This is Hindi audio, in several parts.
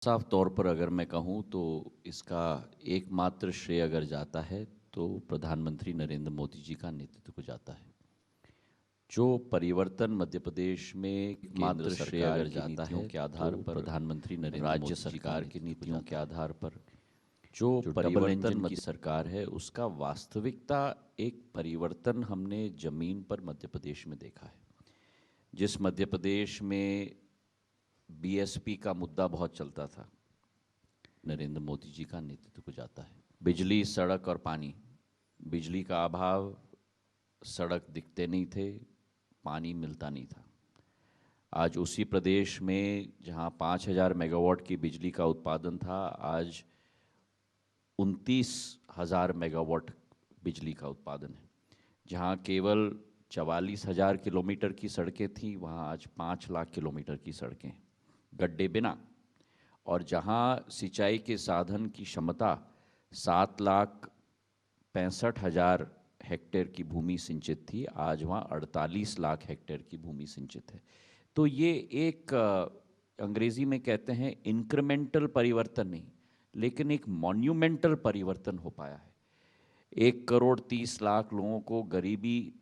साफ तौर पर अगर मैं कहूँ तो इसका एकमात्र श्रेय अगर जाता है तो प्रधानमंत्री नरेंद्र मोदी जी का नेतृत्व को जाता है। जो परिवर्तन मध्य प्रदेश में केंद्र श्रेय अगर जाता है के आधार पर प्रधानमंत्री नरेंद्र राज्य सरकार की नीतियों के आधार पर जो परिवर्तन की सरकार है उसका वास्तविकता एक परिवर्तन हमने जमीन पर मध्य प्रदेश में देखा है। जिस मध्य प्रदेश में बीएसपी का मुद्दा बहुत चलता था, नरेंद्र मोदी जी का नेतृत्व को जाता है। बिजली, सड़क और पानी, बिजली का अभाव, सड़क दिखते नहीं थे, पानी मिलता नहीं था। आज उसी प्रदेश में जहां 5000 मेगावाट की बिजली का उत्पादन था, आज 29,000 मेगावाट बिजली का उत्पादन है। जहां केवल 44,000 किलोमीटर की सड़कें थीं, वहां आज 5 लाख किलोमीटर की सड़कें, गड्ढे बिना। और जहां सिंचाई के साधन की क्षमता 7,65,000 हेक्टेयर की भूमि सिंचित थी, आज वहां 48 लाख हेक्टेयर की भूमि सिंचित है। तो ये एक अंग्रेजी में कहते हैं इंक्रीमेंटल परिवर्तन नहीं, लेकिन एक मॉन्यूमेंटल परिवर्तन हो पाया है। 1,30,00,000 लोगों को गरीबी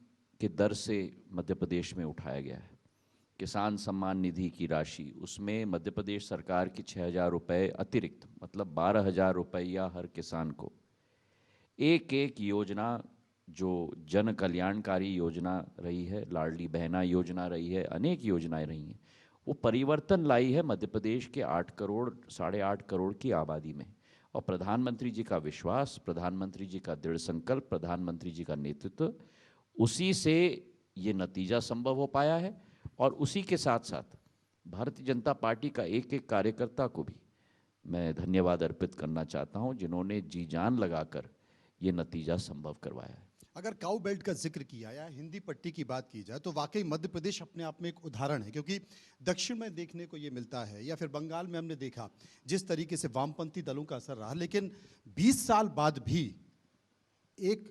के दर से मध्य प्रदेश में उठाया गया है। किसान सम्मान निधि की राशि, उसमें मध्य प्रदेश सरकार की 6,000 रुपये अतिरिक्त, मतलब 12,000 रुपया हर किसान को। एक एक योजना जो जन कल्याणकारी योजना रही है, लाडली बहना योजना रही है, अनेक योजनाएं रही हैं, वो परिवर्तन लाई है मध्य प्रदेश के 8 करोड़ 8.5 करोड़ की आबादी में। और प्रधानमंत्री जी का विश्वास, प्रधानमंत्री जी का दृढ़ संकल्प, प्रधानमंत्री जी का नेतृत्व, उसी से ये नतीजा संभव हो पाया है। और उसी के साथ साथ भारतीय जनता पार्टी का एक एक कार्यकर्ता को भी मैं धन्यवाद अर्पित करना चाहता हूं, जिन्होंने जी जान लगाकर ये नतीजा संभव करवाया है। अगर काऊ बेल्ट का जिक्र किया या हिंदी पट्टी की बात की जाए तो वाकई मध्य प्रदेश अपने आप में एक उदाहरण है, क्योंकि दक्षिण में देखने को ये मिलता है या फिर बंगाल में हमने देखा जिस तरीके से वामपंथी दलों का असर रहा, लेकिन 20 साल बाद भी एक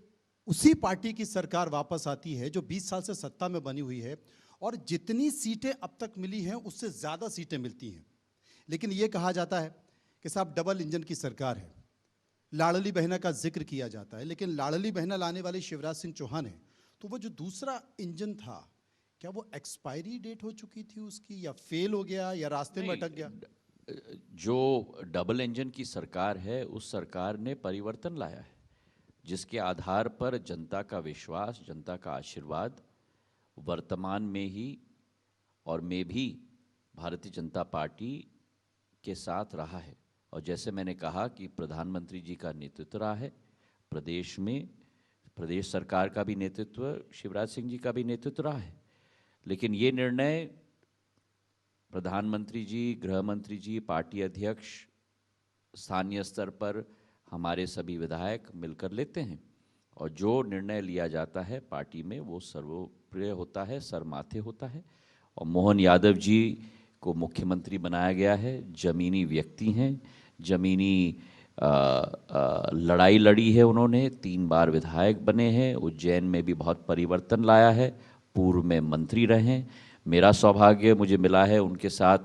उसी पार्टी की सरकार वापस आती है जो 20 साल से सत्ता में बनी हुई है, और जितनी सीटें अब तक मिली हैं उससे ज़्यादा सीटें मिलती हैं। लेकिन ये कहा जाता है कि साहब डबल इंजन की सरकार है। लाडली बहना का जिक्र किया जाता है, लेकिन लाडली बहना लाने वाले शिवराज सिंह चौहान है, तो वो जो दूसरा इंजन था, क्या वो एक्सपायरी डेट हो चुकी थी उसकी, या फेल हो गया, या रास्ते में अटक गया? जो डबल इंजन की सरकार है, उस सरकार ने परिवर्तन लाया है, जिसके आधार पर जनता का विश्वास, जनता का आशीर्वाद वर्तमान में ही और में भी भारतीय जनता पार्टी के साथ रहा है। और जैसे मैंने कहा कि प्रधानमंत्री जी का नेतृत्व रहा है प्रदेश में, प्रदेश सरकार का भी नेतृत्व, शिवराज सिंह जी का भी नेतृत्व रहा है। लेकिन ये निर्णय प्रधानमंत्री जी, गृह मंत्री जी, पार्टी अध्यक्ष, स्थानीय स्तर पर हमारे सभी विधायक मिलकर लेते हैं, और जो निर्णय लिया जाता है पार्टी में वो सर्वप्रिय होता है, सरमाथे होता है। और मोहन यादव जी को मुख्यमंत्री बनाया गया है, जमीनी व्यक्ति हैं, जमीनी लड़ाई लड़ी है उन्होंने, 3 बार विधायक बने हैं, उज्जैन में भी बहुत परिवर्तन लाया है, पूर्व में मंत्री रहे हैं। मेरा सौभाग्य मुझे मिला है उनके साथ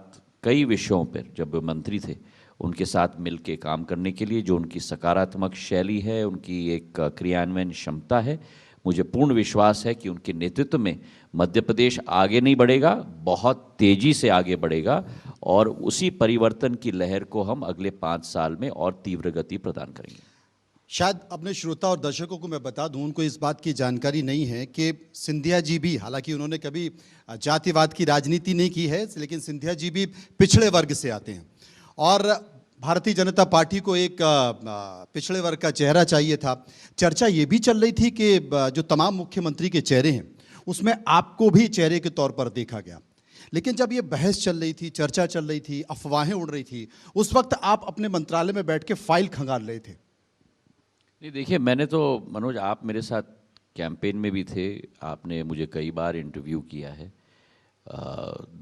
कई विषयों पर, जब वो मंत्री थे, उनके साथ मिलके काम करने के लिए। जो उनकी सकारात्मक शैली है, उनकी एक क्रियान्वयन क्षमता है, मुझे पूर्ण विश्वास है कि उनके नेतृत्व में मध्य प्रदेश आगे नहीं बढ़ेगा, बहुत तेजी से आगे बढ़ेगा, और उसी परिवर्तन की लहर को हम अगले 5 साल में और तीव्र गति प्रदान करेंगे। शायद अपने श्रोता और दर्शकों को मैं बता दूं, उनको इस बात की जानकारी नहीं है कि सिंधिया जी भी, हालांकि उन्होंने कभी जातिवाद की राजनीति नहीं की है, लेकिन सिंधिया जी भी पिछड़े वर्ग से आते हैं, और भारतीय जनता पार्टी को एक पिछड़े वर्ग का चेहरा चाहिए था। चर्चा ये भी चल रही थी कि जो तमाम मुख्यमंत्री के चेहरे हैं उसमें आपको भी चेहरे के तौर पर देखा गया। लेकिन जब ये बहस चल रही थी, चर्चा चल रही थी, अफवाहें उड़ रही थी, उस वक्त आप अपने मंत्रालय में बैठ के फाइल खंगाल रहे थे। नहीं, देखिए, मैंने तो, मनोज, आप मेरे साथ कैंपेन में भी थे, आपने मुझे कई बार इंटरव्यू किया है।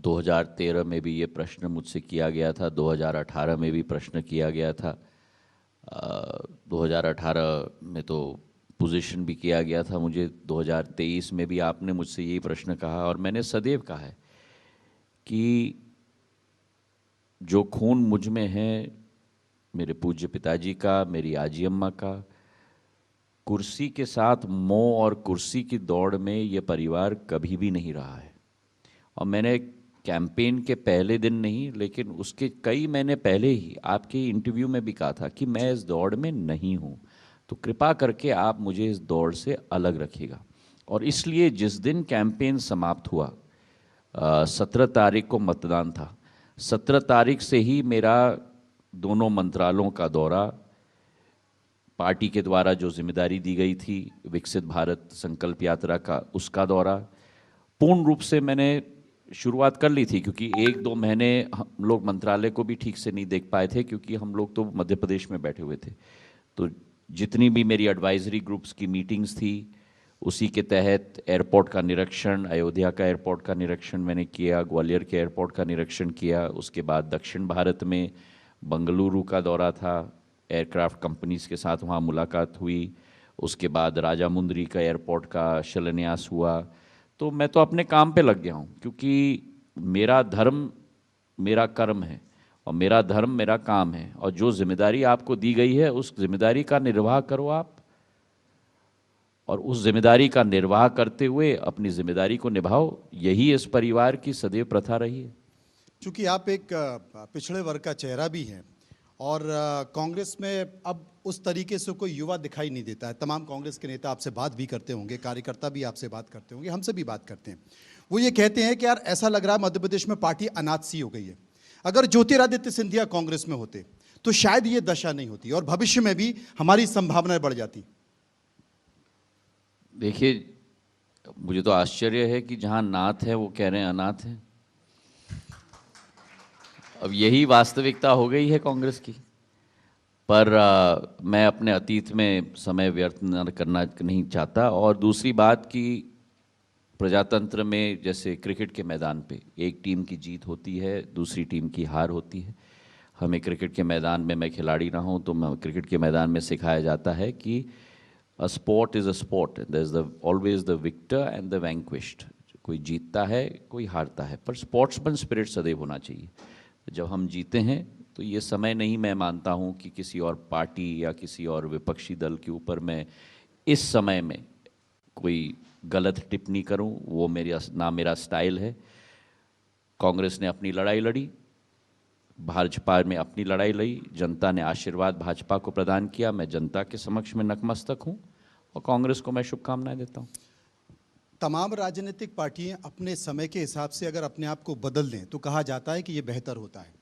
2013 में भी ये प्रश्न मुझसे किया गया था, 2018 में भी प्रश्न किया गया था, 2018 में तो पोजीशन भी किया गया था मुझे, 2023 में भी आपने मुझसे यही प्रश्न कहा, और मैंने सदैव कहा है कि जो खून मुझ में है, मेरे पूज्य पिताजी का, मेरी आजी अम्मा का, कुर्सी के साथ मोह और कुर्सी की दौड़ में ये परिवार कभी भी नहीं रहा है। और मैंने कैंपेन के पहले दिन नहीं, लेकिन उसके कई महीने पहले ही आपके इंटरव्यू में भी कहा था कि मैं इस दौड़ में नहीं हूँ, तो कृपा करके आप मुझे इस दौड़ से अलग रखिएगा। और इसलिए जिस दिन कैंपेन समाप्त हुआ, 17 तारीख को मतदान था, 17 तारीख से ही मेरा दोनों मंत्रालयों का दौरा, पार्टी के द्वारा जो जिम्मेदारी दी गई थी विकसित भारत संकल्प यात्रा का, उसका दौरा पूर्ण रूप से मैंने शुरुआत कर ली थी, क्योंकि 1-2 महीने हम लोग मंत्रालय को भी ठीक से नहीं देख पाए थे, क्योंकि हम लोग तो मध्य प्रदेश में बैठे हुए थे। तो जितनी भी मेरी एडवाइजरी ग्रुप्स की मीटिंग्स थी, उसी के तहत एयरपोर्ट का निरीक्षण, अयोध्या का एयरपोर्ट का निरीक्षण मैंने किया, ग्वालियर के एयरपोर्ट का निरीक्षण किया, उसके बाद दक्षिण भारत में बंगलुरु का दौरा था, एयरक्राफ्ट कंपनीज के साथ वहाँ मुलाकात हुई, उसके बाद राजामुंदरी का एयरपोर्ट का शिलान्यास हुआ। तो मैं तो अपने काम पे लग गया हूँ, क्योंकि मेरा धर्म मेरा कर्म है और मेरा धर्म मेरा काम है, और जो जिम्मेदारी आपको दी गई है उस जिम्मेदारी का निर्वाह करो आप, और उस जिम्मेदारी का निर्वाह करते हुए अपनी जिम्मेदारी को निभाओ। यही इस परिवार की सदैव प्रथा रही है। चूंकि आप एक पिछड़े वर्ग का चेहरा भी हैं और कांग्रेस में अब उस तरीके से कोई युवा दिखाई नहीं देता है। तमाम कांग्रेस के नेता आपसे बात भी करते होंगे, कार्यकर्ता भी आपसे बात करते होंगे, हमसे भी बात करते हैं। वो ये कहते हैं कि यार ऐसा लग रहा है मध्य प्रदेश में पार्टी अनाथ सी हो गई है। अगर ज्योतिरादित्य सिंधिया कांग्रेस में होते तो शायद ये दशा नहीं होती और भविष्य में भी हमारी संभावनाएं बढ़ जाती। देखिए, मुझे तो आश्चर्य है कि जहाँ नाथ है वो कह रहे हैं अनाथ है। अब यही वास्तविकता हो गई है कांग्रेस की। पर मैं अपने अतीत में समय व्यर्थ न करना नहीं चाहता। और दूसरी बात कि प्रजातंत्र में जैसे क्रिकेट के मैदान पे एक टीम की जीत होती है, दूसरी टीम की हार होती है। हमें क्रिकेट के मैदान में, मैं खिलाड़ी रहा हूँ, तो क्रिकेट के मैदान में सिखाया जाता है कि a sport is a sport, there is the always the victor and the vanquished. कोई जीतता है, कोई हारता है, पर स्पोर्ट्समैन स्पिरिट सदैव होना चाहिए। जब हम जीते हैं तो ये समय नहीं, मैं मानता हूँ कि किसी और पार्टी या किसी और विपक्षी दल के ऊपर मैं इस समय में कोई गलत टिप्पणी करूं, वो मेरा स्टाइल है। कांग्रेस ने अपनी लड़ाई लड़ी, भाजपा में अपनी लड़ाई लड़ी, जनता ने आशीर्वाद भाजपा को प्रदान किया। मैं जनता के समक्ष में नतमस्तक हूं और कांग्रेस को मैं शुभकामनाएं देता हूं। तमाम राजनीतिक पार्टियां अपने समय के हिसाब से अगर अपने आप को बदल दें तो कहा जाता है कि ये बेहतर होता है।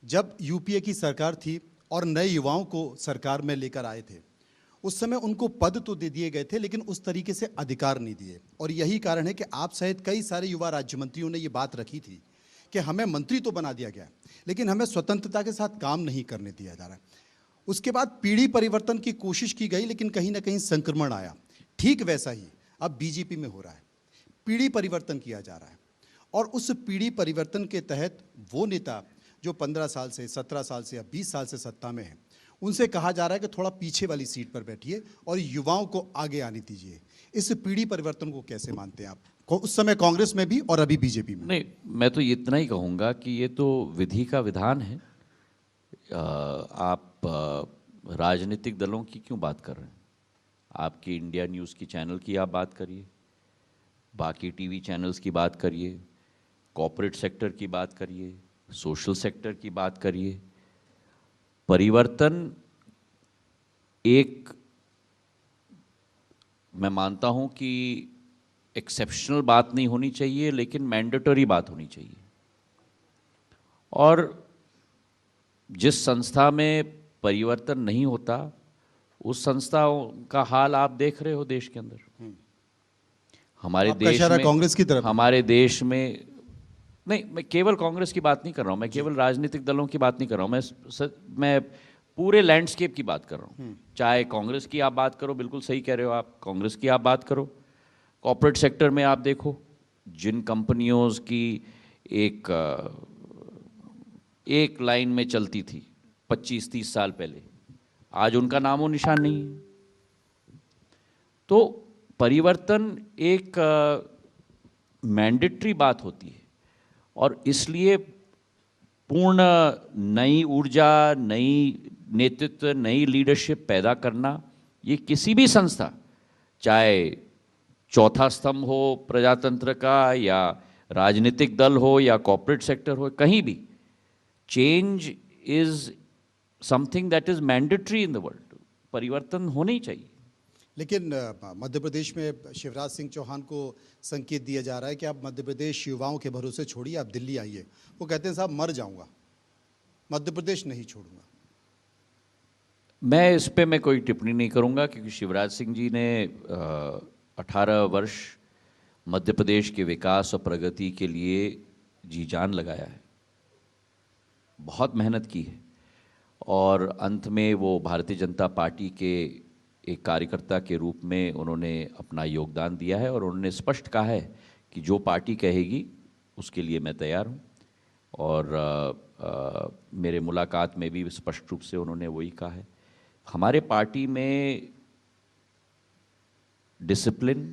जब यूपीए की सरकार थी और नए युवाओं को सरकार में लेकर आए थे, उस समय उनको पद तो दे दिए गए थे लेकिन उस तरीके से अधिकार नहीं दिए। और यही कारण है कि आप सहित कई सारे युवा राज्य मंत्रियों ने ये बात रखी थी कि हमें मंत्री तो बना दिया गया लेकिन हमें स्वतंत्रता के साथ काम नहीं करने दिया जा रहा है। उसके बाद पीढ़ी परिवर्तन की कोशिश की गई लेकिन कहीं ना कहीं संक्रमण आया। ठीक वैसा ही अब बीजेपी में हो रहा है, पीढ़ी परिवर्तन किया जा रहा है। और उस पीढ़ी परिवर्तन के तहत वो नेता जो 15 साल से, 17 साल से या 20 साल से सत्ता में है, उनसे कहा जा रहा है कि थोड़ा पीछे वाली सीट पर बैठिए और युवाओं को आगे आने दीजिए। इस पीढ़ी परिवर्तन को कैसे मानते हैं आप, उस समय कांग्रेस में भी और अभी बीजेपी में? नहीं, मैं तो इतना ही कहूँगा कि ये तो विधि का विधान है। आप राजनीतिक दलों की क्यों बात कर रहे हैं? आपकी इंडिया न्यूज़ की चैनल की आप बात करिए, बाकी टीवी चैनल्स की बात करिए, कॉर्पोरेट सेक्टर की बात करिए, सोशल सेक्टर की बात करिए। परिवर्तन एक, मैं मानता हूं कि एक्सेप्शनल बात नहीं होनी चाहिए, लेकिन मैंडेटरी बात होनी चाहिए। और जिस संस्था में परिवर्तन नहीं होता, उस संस्था का हाल आप देख रहे हो देश के अंदर। हमारे देश में, कांग्रेस की तरफ, हमारे देश में नहीं, मैं केवल कांग्रेस की बात नहीं कर रहा हूं, मैं केवल राजनीतिक दलों की बात नहीं कर रहा हूं, मैं पूरे लैंडस्केप की बात कर रहा हूं। चाहे कांग्रेस की आप बात करो, बिल्कुल सही कह रहे हो आप, कांग्रेस की आप बात करो, कॉर्पोरेट सेक्टर में आप देखो, जिन कंपनियों की एक लाइन में चलती थी 25-30 साल पहले, आज उनका नामो निशान नहीं है। तो परिवर्तन एक मैंडेटरी बात होती है और इसलिए पूर्ण नई ऊर्जा, नई नेतृत्व, नई लीडरशिप पैदा करना, ये किसी भी संस्था, चाहे चौथा स्तंभ हो प्रजातंत्र का, या राजनीतिक दल हो, या कॉर्पोरेट सेक्टर हो, कहीं भी change is something that is mandatory in the world. परिवर्तन होने ही चाहिए। लेकिन मध्य प्रदेश में शिवराज सिंह चौहान को संकेत दिया जा रहा है कि आप मध्य प्रदेश युवाओं के भरोसे छोड़िए, आप दिल्ली आइए। वो कहते हैं साहब मर जाऊंगा, मध्य प्रदेश नहीं छोड़ूंगा। मैं इस पे मैं कोई टिप्पणी नहीं करूंगा, क्योंकि शिवराज सिंह जी ने 18 वर्ष मध्य प्रदेश के विकास और प्रगति के लिए जी जान लगाया है, बहुत मेहनत की है, और अंत में वो भारतीय जनता पार्टी के एक कार्यकर्ता के रूप में उन्होंने अपना योगदान दिया है, और उन्होंने स्पष्ट कहा है कि जो पार्टी कहेगी उसके लिए मैं तैयार हूँ। और मेरे मुलाकात में भी स्पष्ट रूप से उन्होंने वही कहा है। हमारे पार्टी में डिसिप्लिन,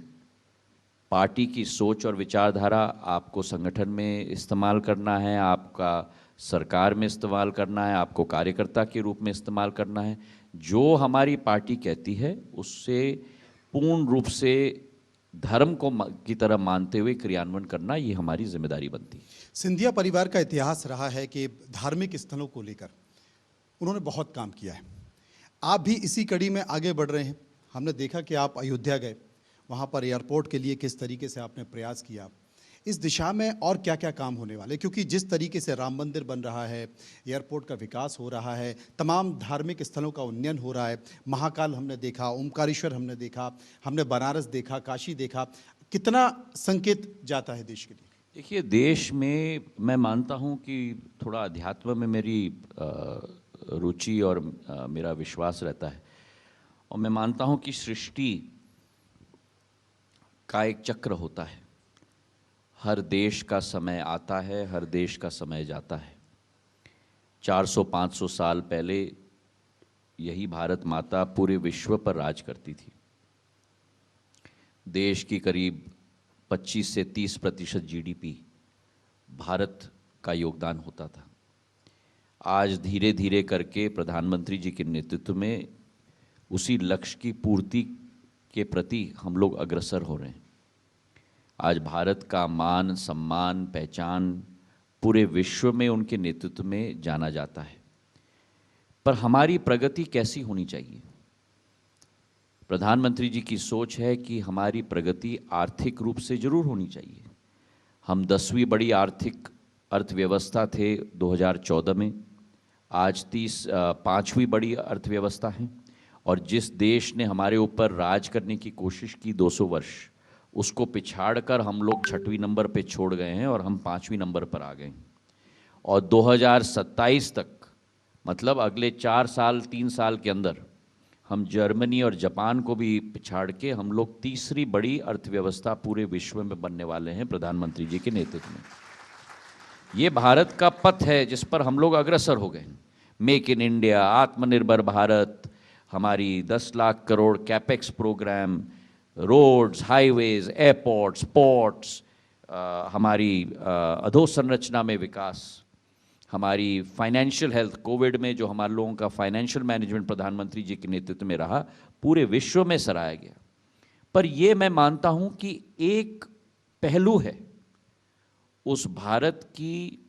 पार्टी की सोच और विचारधारा आपको संगठन में इस्तेमाल करना है, आपका सरकार में इस्तेमाल करना है, आपको कार्यकर्ता के रूप में इस्तेमाल करना है। जो हमारी पार्टी कहती है उससे पूर्ण रूप से धर्म को की तरह मानते हुए क्रियान्वयन करना, ये हमारी जिम्मेदारी बनती है। सिंधिया परिवार का इतिहास रहा है कि धार्मिक स्थलों को लेकर उन्होंने बहुत काम किया है। आप भी इसी कड़ी में आगे बढ़ रहे हैं। हमने देखा कि आप अयोध्या गए, वहाँ पर एयरपोर्ट के लिए किस तरीके से आपने प्रयास किया। इस दिशा में और क्या क्या काम होने वाले, क्योंकि जिस तरीके से राम मंदिर बन रहा है, एयरपोर्ट का विकास हो रहा है, तमाम धार्मिक स्थलों का उन्नयन हो रहा है, महाकाल हमने देखा, ओमकारेश्वर हमने देखा, हमने बनारस देखा, काशी देखा, कितना संकेत जाता है देश के लिए। देखिए, देश में मैं मानता हूँ कि थोड़ा अध्यात्म में मेरी रुचि और मेरा विश्वास रहता है, और मैं मानता हूँ कि सृष्टि का एक चक्र होता है। हर देश का समय आता है, हर देश का समय जाता है। 400-500 साल पहले यही भारत माता पूरे विश्व पर राज करती थी। देश की करीब 25 से 30% जीडीपी भारत का योगदान होता था। आज धीरे धीरे करके प्रधानमंत्री जी के नेतृत्व में उसी लक्ष्य की पूर्ति के प्रति हम लोग अग्रसर हो रहे हैं। आज भारत का मान, सम्मान, पहचान पूरे विश्व में उनके नेतृत्व में जाना जाता है। पर हमारी प्रगति कैसी होनी चाहिए? प्रधानमंत्री जी की सोच है कि हमारी प्रगति आर्थिक रूप से जरूर होनी चाहिए। हम 10वीं बड़ी आर्थिक अर्थव्यवस्था थे 2014 में, आज 5वीं बड़ी अर्थव्यवस्था है, और जिस देश ने हमारे ऊपर राज करने की कोशिश की 200 वर्ष, उसको पिछाड़कर हम लोग 6वें नंबर पे छोड़ गए हैं और हम 5वें नंबर पर आ गए। और 2027 तक, मतलब अगले 4 साल 3 साल के अंदर, हम जर्मनी और जापान को भी पिछाड़ के हम लोग 3री बड़ी अर्थव्यवस्था पूरे विश्व में बनने वाले हैं प्रधानमंत्री जी के नेतृत्व में। ये भारत का पथ है जिस पर हम लोग अग्रसर हो गए। मेक इन इंडिया, आत्मनिर्भर भारत, हमारी 10 lakh crore capex programme, roads, highways, airports, ports, हमारी अधोसंरचना में विकास, हमारी फाइनेंशियल हेल्थ, कोविड में जो हमारे लोगों का फाइनेंशियल मैनेजमेंट प्रधानमंत्री जी के नेतृत्व में रहा, पूरे विश्व में सराहा गया। पर ये मैं मानता हूं कि एक पहलू है उस भारत की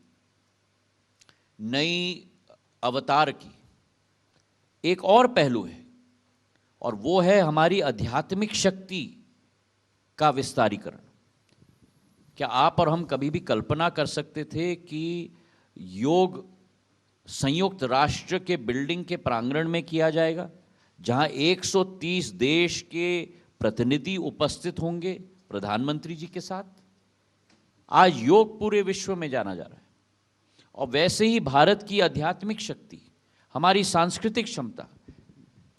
नई अवतार की, एक और पहलू है, और वो है हमारी आध्यात्मिक शक्ति का विस्तारीकरण। क्या आप और हम कभी भी कल्पना कर सकते थे कि योग संयुक्त राष्ट्र के बिल्डिंग के प्रांगण में किया जाएगा, जहां 130 देश के प्रतिनिधि उपस्थित होंगे प्रधानमंत्री जी के साथ? आज योग पूरे विश्व में जाना जा रहा है। और वैसे ही भारत की आध्यात्मिक शक्ति, हमारी सांस्कृतिक क्षमता,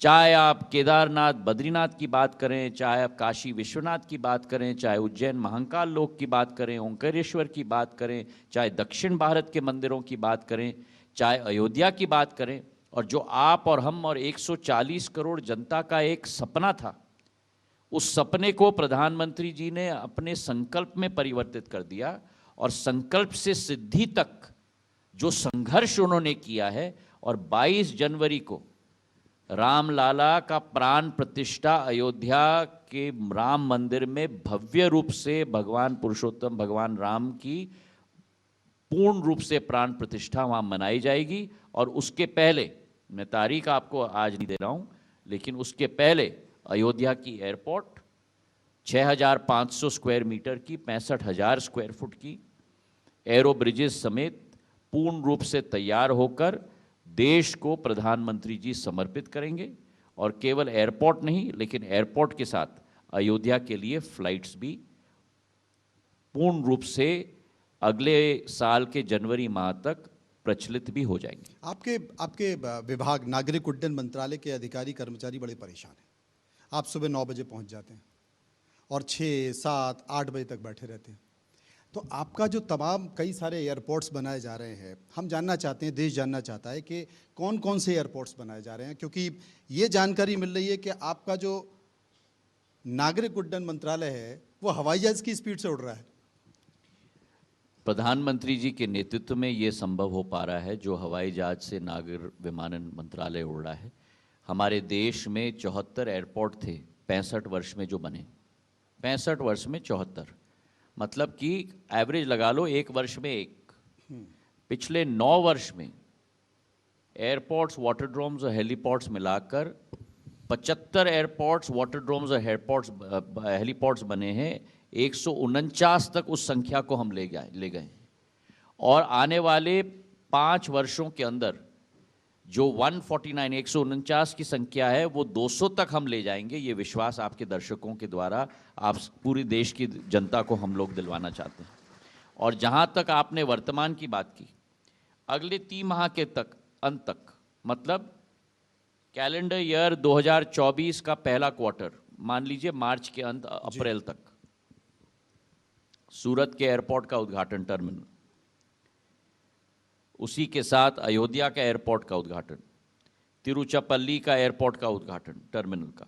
चाहे आप केदारनाथ, बद्रीनाथ की बात करें, चाहे आप काशी विश्वनाथ की बात करें, चाहे उज्जैन महाकाल लोक की बात करें, ओंकारेश्वर की बात करें, चाहे दक्षिण भारत के मंदिरों की बात करें, चाहे अयोध्या की बात करें, और जो आप और हम और 140 करोड़ जनता का एक सपना था, उस सपने को प्रधानमंत्री जी ने अपने संकल्प में परिवर्तित कर दिया। और संकल्प से सिद्धि तक जो संघर्ष उन्होंने किया है, और 22 जनवरी को रामलाला का प्राण प्रतिष्ठा अयोध्या के राम मंदिर में भव्य रूप से भगवान पुरुषोत्तम भगवान राम की पूर्ण रूप से प्राण प्रतिष्ठा वहाँ मनाई जाएगी। और उसके पहले, मैं तारीख आपको आज नहीं दे रहा हूँ, लेकिन उसके पहले अयोध्या की एयरपोर्ट 6,500 स्क्वायर मीटर की, 65,000 स्क्वायर फुट की एरो ब्रिजेस समेत पूर्ण रूप से तैयार होकर देश को प्रधानमंत्री जी समर्पित करेंगे। और केवल एयरपोर्ट नहीं, लेकिन एयरपोर्ट के साथ अयोध्या के लिए फ्लाइट्स भी पूर्ण रूप से अगले साल के जनवरी माह तक प्रचलित भी हो जाएंगे। आपके विभाग नागरिक उड्डयन मंत्रालय के अधिकारी कर्मचारी बड़े परेशान हैं। आप सुबह 9 बजे पहुंच जाते हैं और 6, 7, 8 बजे तक बैठे रहते हैं। तो आपका जो तमाम कई सारे एयरपोर्ट्स बनाए जा रहे हैं, हम जानना चाहते हैं, देश जानना चाहता है कि कौन कौन से एयरपोर्ट्स बनाए जा रहे हैं, क्योंकि ये जानकारी मिल रही है कि आपका जो नागरिक उड्डयन मंत्रालय है वो हवाई जहाज की स्पीड से उड़ रहा है। प्रधानमंत्री जी के नेतृत्व में ये संभव हो पा रहा है, जो हवाई जहाज से नागर विमानन मंत्रालय उड़ रहा है। हमारे देश में 74 एयरपोर्ट थे 65 वर्ष में जो बने, 65 वर्ष में 74, मतलब कि एवरेज लगा लो एक वर्ष में एक। पिछले 9 वर्ष में एयरपोर्ट्स, वाटरड्रोम्स और हेलीपोर्ट्स मिलाकर 75 एयरपोर्ट्स, वाटरड्रोम्स और हेलीपोर्ट्स बने हैं। 149 तक उस संख्या को हम ले गए। और आने वाले 5 वर्षों के अंदर जो 149 की संख्या है वो 200 तक हम ले जाएंगे। ये विश्वास आपके दर्शकों के द्वारा आप पूरी देश की जनता को हम लोग दिलवाना चाहते हैं। और जहां तक आपने वर्तमान की बात की, अगले 3 माह के अंत तक, मतलब कैलेंडर ईयर 2024 का पहला क्वार्टर, मान लीजिए मार्च के अंत अप्रैल तक, सूरत के एयरपोर्ट का उद्घाटन, टर्मिनल, उसी के साथ अयोध्या का एयरपोर्ट का उद्घाटन, तिरुचिरापल्ली का एयरपोर्ट का उद्घाटन टर्मिनल का,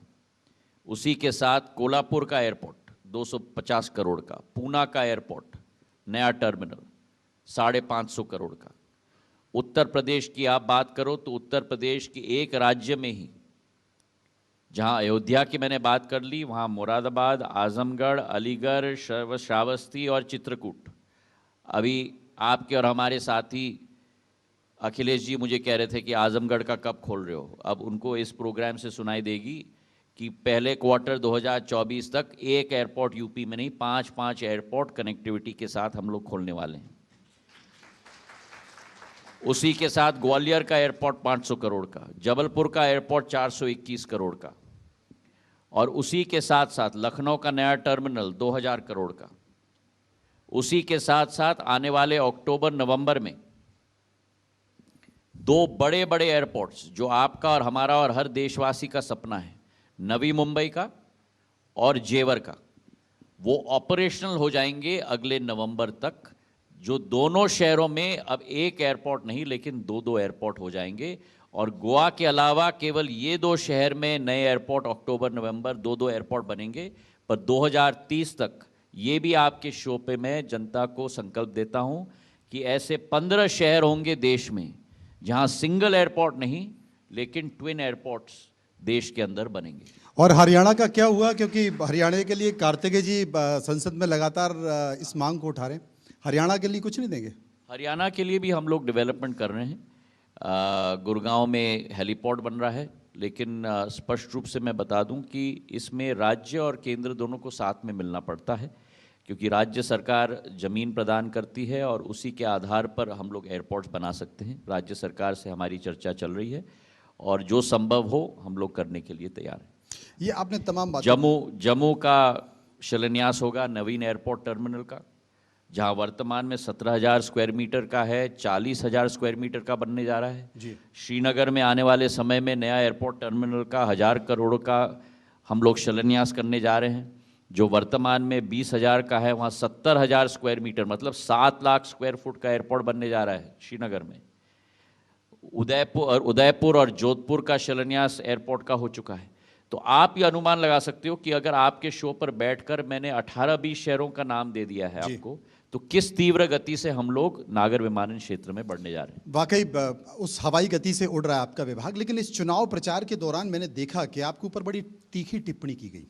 उसी के साथ कोल्हापुर का एयरपोर्ट 250 करोड़ का, पूना का एयरपोर्ट नया टर्मिनल 550 करोड़ का। उत्तर प्रदेश की आप बात करो तो उत्तर प्रदेश के एक राज्य में ही, जहां अयोध्या की मैंने बात कर ली, वहां मुरादाबाद, आजमगढ़, अलीगढ़, श्रावस्ती और चित्रकूट। अभी आपके और हमारे साथी अखिलेश जी मुझे कह रहे थे कि आजमगढ़ का कब खोल रहे हो। अब उनको इस प्रोग्राम से सुनाई देगी कि पहले क्वार्टर 2024 तक एक एयरपोर्ट यूपी में नहीं, 5 एयरपोर्ट कनेक्टिविटी के साथ हम लोग खोलने वाले हैं। उसी के साथ ग्वालियर का एयरपोर्ट 500 करोड़ का, जबलपुर का एयरपोर्ट 421 करोड़ का, और उसी के साथ साथ लखनऊ का नया टर्मिनल 2000 करोड़ का। उसी के साथ साथ आने वाले अक्टूबर नवंबर में 2 बड़े बड़े एयरपोर्ट्स, जो आपका और हमारा और हर देशवासी का सपना है, नवी मुंबई का और जेवर का, वो ऑपरेशनल हो जाएंगे अगले नवंबर तक। जो दोनों शहरों में अब एक एयरपोर्ट नहीं, लेकिन 2 एयरपोर्ट हो जाएंगे। और गोवा के अलावा केवल ये 2 शहर में नए एयरपोर्ट अक्टूबर नवंबर 2 एयरपोर्ट बनेंगे। पर 2030 तक ये भी आपके शो पे मैं जनता को संकल्प देता हूं कि ऐसे 15 शहर होंगे देश में जहां सिंगल एयरपोर्ट नहीं, लेकिन ट्विन एयरपोर्ट्स देश के अंदर बनेंगे। और हरियाणा का क्या हुआ, क्योंकि हरियाणा के लिए कार्तिकेय जी संसद में लगातार इस मांग को उठा रहे हैं, हरियाणा के लिए कुछ नहीं देंगे? हरियाणा के लिए भी हम लोग डेवलपमेंट कर रहे हैं। गुड़गांव में हेलीपोर्ट बन रहा है, लेकिन स्पष्ट रूप से मैं बता दूं कि इसमें राज्य और केंद्र दोनों को साथ में मिलना पड़ता है, क्योंकि राज्य सरकार जमीन प्रदान करती है और उसी के आधार पर हम लोग एयरपोर्ट्स बना सकते हैं। राज्य सरकार से हमारी चर्चा चल रही है और जो संभव हो हम लोग करने के लिए तैयार हैं। ये आपने तमाम बात, जम्मू का शिलान्यास होगा नवीन एयरपोर्ट टर्मिनल का, जहां वर्तमान में 17,000 स्क्वायर मीटर का है, 40,000 स्क्वायर मीटर का बनने जा रहा है जी। श्रीनगर में आने वाले समय में नया एयरपोर्ट टर्मिनल का 1000 करोड़ का हम लोग शिलान्यास करने जा रहे हैं। जो वर्तमान में 20,000 का है, वहाँ 70,000 स्क्वायर मीटर, मतलब 7 लाख स्क्वायर फुट का एयरपोर्ट बनने जा रहा है श्रीनगर में। उदयपुर और जोधपुर का शिलान्यास एयरपोर्ट का हो चुका है। तो आप ये अनुमान लगा सकते हो कि अगर आपके शो पर बैठकर मैंने 18-20 शहरों का नाम दे दिया है आपको, तो किस तीव्र गति से हम लोग नागर विमानन क्षेत्र में बढ़ने जा रहे हैं। वाकई उस हवाई गति से उड़ रहा है आपका विभाग। लेकिन इस चुनाव प्रचार के दौरान मैंने देखा कि आपके ऊपर बड़ी तीखी टिप्पणी की गई।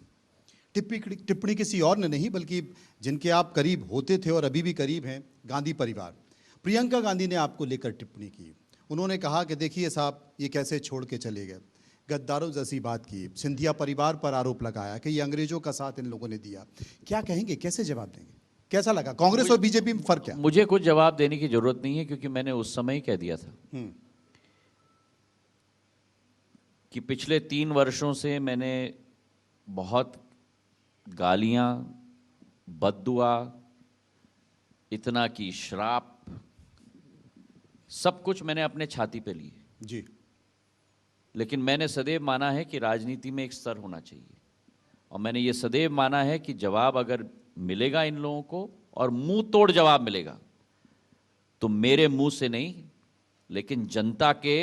टिप्पणी किसी और ने नहीं, बल्कि जिनके आप करीब होते थे और अभी भी करीब हैं, गांधी परिवार। प्रियंका गांधी ने आपको लेकर टिप्पणी की। उन्होंने कहा कि देखिए साहब, ये कैसे छोड़ के चले गए, गद्दारों जैसी बात की। सिंधिया परिवार पर आरोप लगाया कि ये अंग्रेजों का साथ इन लोगों ने दिया। क्या कहेंगे, कैसे जवाब देंगे? कैसा लगा? कांग्रेस और बीजेपी में फर्क क्या? मुझे कुछ जवाब देने की जरूरत नहीं है, क्योंकि मैंने उस समय ही कह दिया था कि पिछले 3 वर्षों से मैंने बहुत गालियां, बद्दुआ, इतना की श्राप, सब कुछ मैंने अपने छाती पे लिए जी। लेकिन मैंने सदैव माना है कि राजनीति में एक स्तर होना चाहिए, और मैंने ये सदैव माना है कि जवाब अगर मिलेगा इन लोगों को, और मुंह तोड़ जवाब मिलेगा, तो मेरे मुंह से नहीं, लेकिन जनता के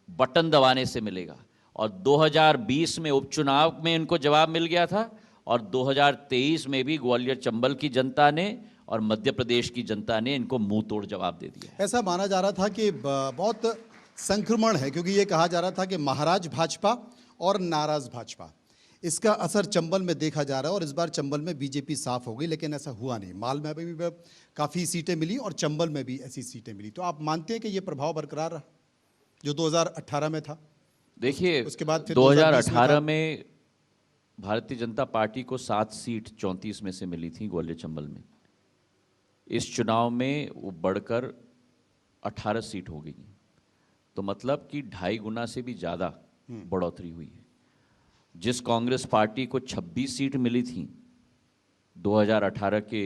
बटन दबाने से मिलेगा। और 2020 में उपचुनाव में इनको जवाब मिल गया था, और 2023 में भी ग्वालियर चंबल की जनता ने और मध्य प्रदेश की जनता ने इनको मुंह तोड़ जवाब दे दिया। ऐसा माना जा रहा था कि बहुत संक्रमण है, क्योंकि ये कहा जा रहा था कि महाराज भाजपा और नाराज भाजपा, इसका असर चंबल में देखा जा रहा है। और इस बार चंबल में बीजेपी साफ हो गई, लेकिन ऐसा हुआ नहीं। माल में भी काफ़ी सीटें मिली और चंबल में भी ऐसी सीटें मिली। तो आप मानते हैं कि ये प्रभाव बरकरार रहा जो 2018 में था? देखिए, उसके बाद फिर 2018 में भारतीय जनता पार्टी को 7 सीट 34 में से मिली थी ग्वालियर चंबल में। इस चुनाव में वो बढ़कर 18 सीट हो गई, तो मतलब कि 2.5 गुना से भी ज़्यादा बढ़ोतरी हुई है। जिस कांग्रेस पार्टी को 26 सीट मिली थी 2018 के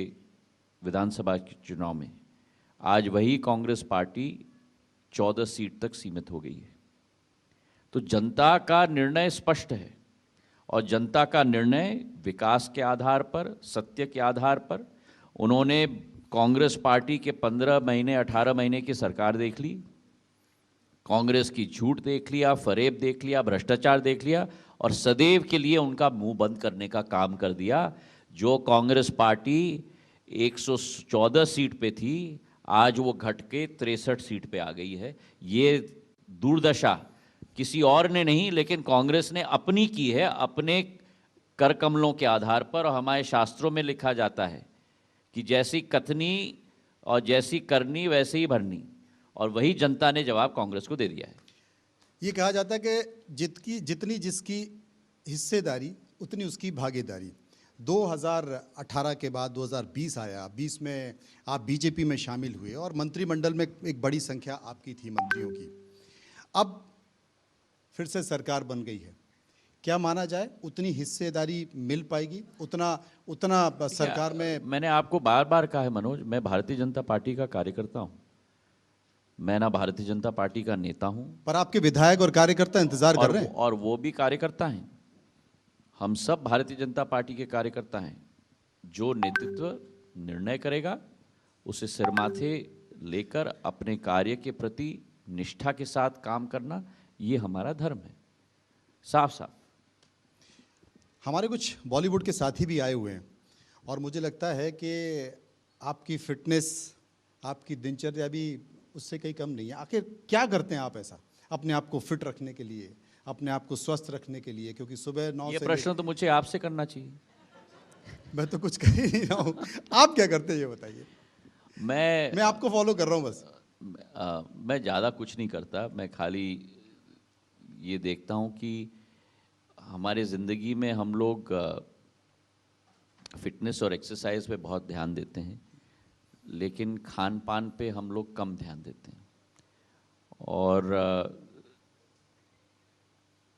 विधानसभा के चुनाव में, आज वही कांग्रेस पार्टी 14 सीट तक सीमित हो गई है। तो जनता का निर्णय स्पष्ट है, और जनता का निर्णय विकास के आधार पर, सत्य के आधार पर। उन्होंने कांग्रेस पार्टी के 15 महीने 18 महीने की सरकार देख ली, कांग्रेस की झूठ देख लिया, फरेब देख लिया, भ्रष्टाचार देख लिया, और सदैव के लिए उनका मुंह बंद करने का काम कर दिया। जो कांग्रेस पार्टी 114 सीट पे थी, आज वो घट के 63 सीट पे आ गई है। ये दुर्दशा किसी और ने नहीं, लेकिन कांग्रेस ने अपनी की है, अपने कर कमलों के आधार पर। और हमारे शास्त्रों में लिखा जाता है कि जैसी कथनी और जैसी करनी वैसे ही भरनी, और वही जनता ने जवाब कांग्रेस को दे दिया है। ये कहा जाता है कि जितनी जिसकी हिस्सेदारी उतनी उसकी भागीदारी। 2018 के बाद 2020 आया, 20 में आप बीजेपी में शामिल हुए और मंत्रिमंडल में एक बड़ी संख्या आपकी थी मंत्रियों की। अब फिर से सरकार बन गई है, क्या माना जाए उतनी हिस्सेदारी मिल पाएगी, उतना सरकार में? मैंने आपको बार बार कहा है मनोज, मैं भारतीय जनता पार्टी का कार्यकर्ता हूं, मैं ना भारतीय जनता पार्टी का नेता हूं। पर आपके विधायक और कार्यकर्ता इंतजार कर रहे हैं। और वो भी कार्यकर्ता हैं, हम सब भारतीय जनता पार्टी के कार्यकर्ता हैं। जो नेतृत्व निर्णय करेगा उसे सिरमाथे लेकर अपने कार्य के प्रति निष्ठा के साथ काम करना, ये हमारा धर्म है, साफ साफ। हमारे कुछ बॉलीवुड के साथी भी आए हुए हैं, और मुझे लगता है कि आपकी फिटनेस, आपकी दिनचर्या भी उससे कहीं कम नहीं है। आखिर क्या करते हैं आप ऐसा अपने आप को फिट रखने के लिए, अपने आप को स्वस्थ रखने के लिए? क्योंकि सुबह 9 से, ये प्रश्न तो मुझे आपसे करना चाहिए। मैं तो कुछ कर ही नहीं रहा हूँ। आप क्या करते हैं ये बताइए। मैं आपको फॉलो कर रहा हूँ बस। मैं ज़्यादा कुछ नहीं करता, मैं खाली ये देखता हूँ कि हमारे ज़िंदगी में हम लोग फिटनेस और एक्सरसाइज पे बहुत ध्यान देते हैं, लेकिन खान पान पे हम लोग कम ध्यान देते हैं। और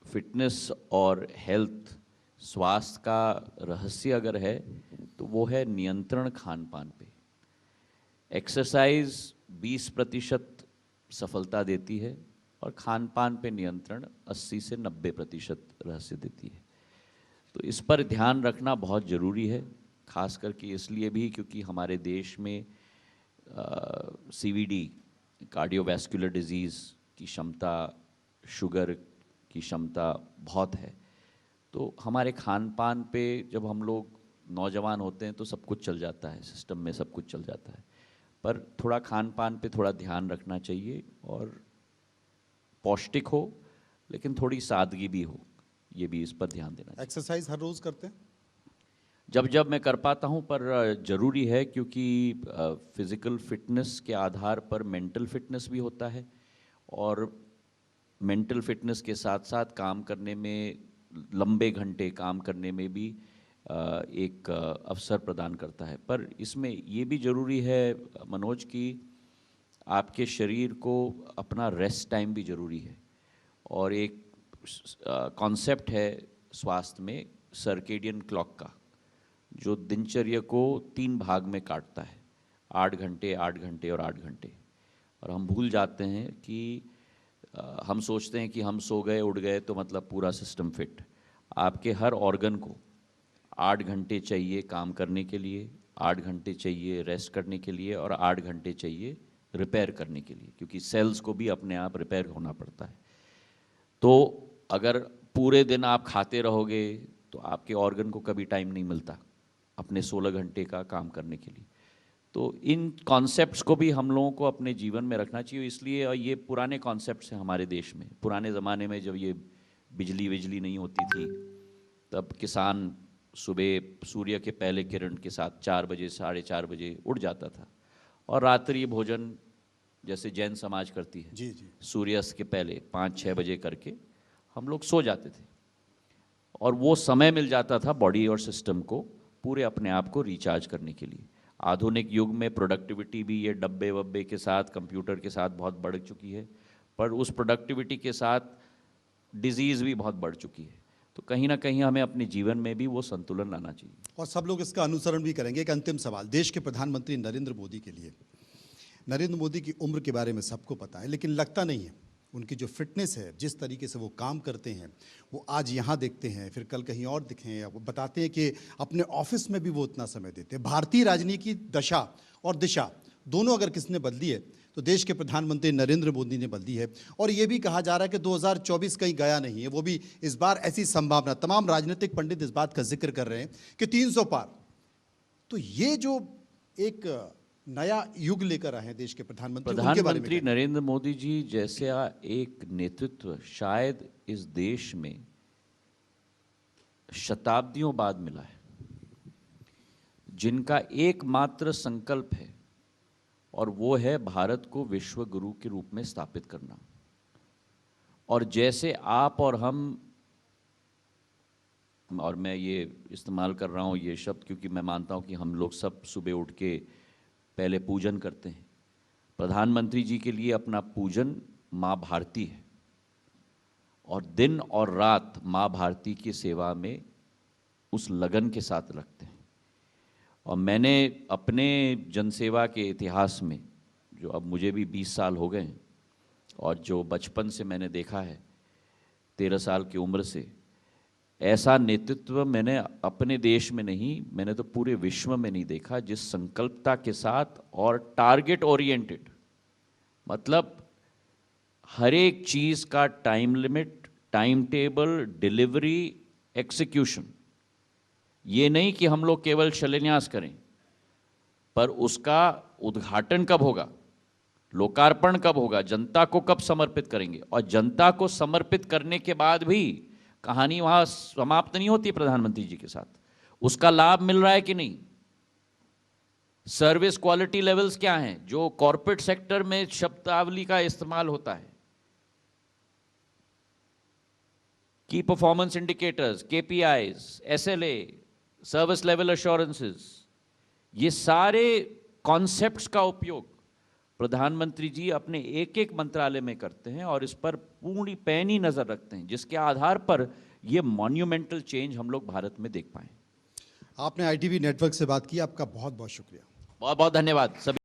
फिटनेस और हेल्थ, स्वास्थ्य का रहस्य अगर है तो वो है नियंत्रण खान पान पे। एक्सरसाइज 20% सफलता देती है, और खान पान पे नियंत्रण 80 से 90% रहस्य देती है। तो इस पर ध्यान रखना बहुत ज़रूरी है, खास करके इसलिए भी क्योंकि हमारे देश में CVD, कार्डियोवैस्कुलर डिजीज़ की क्षमता, शुगर की क्षमता बहुत है। तो हमारे खान पान पे जब हम लोग नौजवान होते हैं तो सब कुछ चल जाता है, सिस्टम में सब कुछ चल जाता है, पर थोड़ा खान पान पे थोड़ा ध्यान रखना चाहिए और पौष्टिक हो लेकिन थोड़ी सादगी भी हो, ये भी इस पर ध्यान देना चाहिए। एक्सरसाइज हर रोज करते हैं? जब जब मैं कर पाता हूँ, पर ज़रूरी है क्योंकि फिज़िकल फिटनेस के आधार पर मेंटल फिटनेस भी होता है और मेंटल फिटनेस के साथ साथ काम करने में, लंबे घंटे काम करने में भी एक अवसर प्रदान करता है। पर इसमें ये भी ज़रूरी है मनोज कि आपके शरीर को अपना रेस्ट टाइम भी ज़रूरी है और एक कॉन्सेप्ट है स्वास्थ्य में सर्केडियन क्लॉक का, जो दिनचर्या को 3 भाग में काटता है, 8 घंटे 8 घंटे और 8 घंटे। और हम भूल जाते हैं कि हम सोचते हैं कि हम सो गए उठ गए तो मतलब पूरा सिस्टम फिट। आपके हर ऑर्गन को 8 घंटे चाहिए काम करने के लिए, 8 घंटे चाहिए रेस्ट करने के लिए और 8 घंटे चाहिए रिपेयर करने के लिए, क्योंकि सेल्स को भी अपने आप रिपेयर होना पड़ता है। तो अगर पूरे दिन आप खाते रहोगे तो आपके ऑर्गन को कभी टाइम नहीं मिलता अपने 16 घंटे का काम करने के लिए। तो इन कॉन्सेप्ट्स को भी हम लोगों को अपने जीवन में रखना चाहिए। इसलिए ये पुराने कॉन्सेप्ट्स हैं हमारे देश में। पुराने ज़माने में जब ये बिजली नहीं होती थी तब किसान सुबह सूर्य के पहले किरण के साथ 4 बजे 4:30 बजे उठ जाता था और रात्रि भोजन जैसे जैन समाज करती है, जी जी, सूर्यास्त के पहले 5-6 बजे करके हम लोग सो जाते थे और वो समय मिल जाता था बॉडी और सिस्टम को पूरे अपने आप को रिचार्ज करने के लिए। आधुनिक युग में प्रोडक्टिविटी भी ये डब्बे वब्बे के साथ, कंप्यूटर के साथ बहुत बढ़ चुकी है, पर उस प्रोडक्टिविटी के साथ डिजीज़ भी बहुत बढ़ चुकी है। तो कहीं ना कहीं हमें अपने जीवन में भी वो संतुलन लाना चाहिए और सब लोग इसका अनुसरण भी करेंगे। एक अंतिम सवाल देश के प्रधानमंत्री नरेंद्र मोदी के लिए। नरेंद्र मोदी की उम्र के बारे में सबको पता है, लेकिन लगता नहीं है उनकी जो फिटनेस है, जिस तरीके से वो काम करते हैं, वो आज यहाँ देखते हैं फिर कल कहीं और दिखें। वो बताते हैं कि अपने ऑफिस में भी वो उतना समय देते हैं। भारतीय राजनीति की दशा और दिशा दोनों अगर किसने बदली है तो देश के प्रधानमंत्री नरेंद्र मोदी ने बदली है। और ये भी कहा जा रहा है कि 2024 कहीं गया नहीं है, वो भी इस बार ऐसी संभावना, तमाम राजनीतिक पंडित इस बात का जिक्र कर रहे हैं कि 300 पार। तो ये जो एक नया युग लेकर आए हैं देश के प्रधानमंत्री, उनके बारे में प्रधानमंत्री नरेंद्र मोदी जी जैसे एक नेतृत्व शायद इस देश में शताब्दियों बाद मिला है, जिनका एकमात्र संकल्प है और वो है भारत को विश्व गुरु के रूप में स्थापित करना। और जैसे आप और हम, और मैं ये इस्तेमाल कर रहा हूँ ये शब्द क्योंकि मैं मानता हूँ कि हम लोग सब सुबह उठ के पहले पूजन करते हैं। प्रधानमंत्री जी के लिए अपना पूजन माँ भारती है और दिन और रात माँ भारती की सेवा में उस लगन के साथ रखते हैं। और मैंने अपने जनसेवा के इतिहास में, जो अब मुझे भी 20 साल हो गए हैं और जो बचपन से मैंने देखा है 13 साल की उम्र से, ऐसा नेतृत्व मैंने अपने देश में नहीं, मैंने तो पूरे विश्व में नहीं देखा जिस संकल्पता के साथ और टारगेट ओरिएंटेड, मतलब हर एक चीज़ का time limit, time table, delivery, execution. ये नहीं कि हम लोग केवल शिलान्यास करें, पर उसका उद्घाटन कब होगा, लोकार्पण कब होगा, जनता को कब समर्पित करेंगे। और जनता को समर्पित करने के बाद भी कहानी वहाँ समाप्त नहीं होती प्रधानमंत्री जी के साथ, उसका लाभ मिल रहा है कि नहीं, सर्विस क्वालिटी लेवल्स क्या हैं, जो कॉर्पोरेट सेक्टर में शब्दावली का इस्तेमाल होता है, की performance indicators, KPIs, SLA, service level assurances, ये सारे कॉन्सेप्ट्स का उपयोग प्रधानमंत्री जी अपने एक एक मंत्रालय में करते हैं और इस पर पूरी पैनी नजर रखते हैं, जिसके आधार पर ये मॉन्यूमेंटल चेंज हम लोग भारत में देख पाए। आपने ITV नेटवर्क से बात की, आपका बहुत बहुत शुक्रिया। बहुत बहुत धन्यवाद सभी।